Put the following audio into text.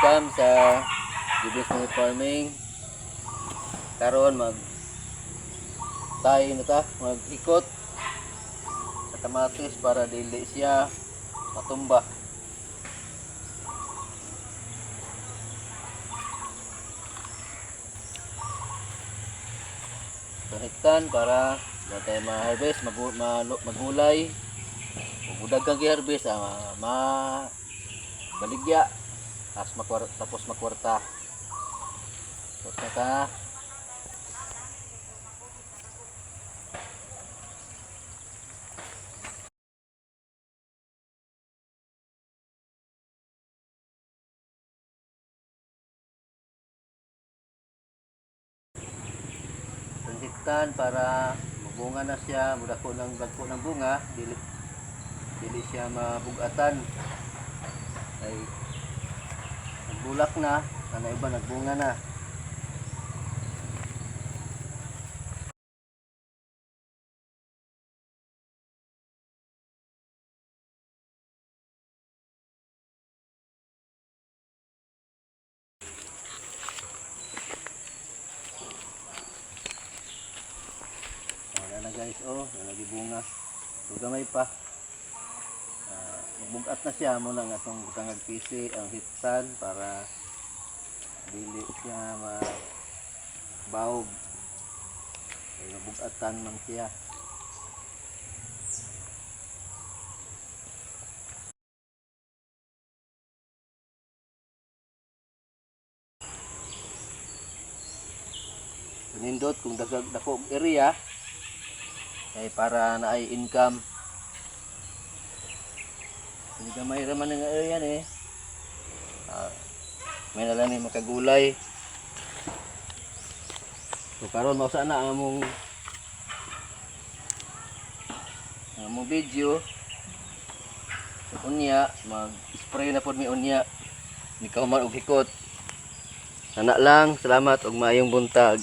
welcome sa Gibbons Small Farming. Karon tayo na ta, maghikot sa kamatis para dili siya matumba. Hektan para tayo ma-harvest, magulay. Budag kang i-harvest, baligya. Tapos makwarta. Tapos na ka. Hektan para magbunga na siya, dagko ng bunga, dili siya mabugatan. Ay nagbulak na, kana iba nagbunga na. Guys, nalagi bunga. So gamay pa. Magbugat na siya mo nang atong butangag pisi ang hektan para dili siya mabawog. Ay mabugatan man siya. Nindot kung dako area ay para na ay income. Hindi ka mahiraman ng area yan may nalang ni makagulay. So karon mausa na ang among video. So unya mag-spray na pod mi unya. Ni kauman og hikot. Ana lang, salamat og maayong buntag.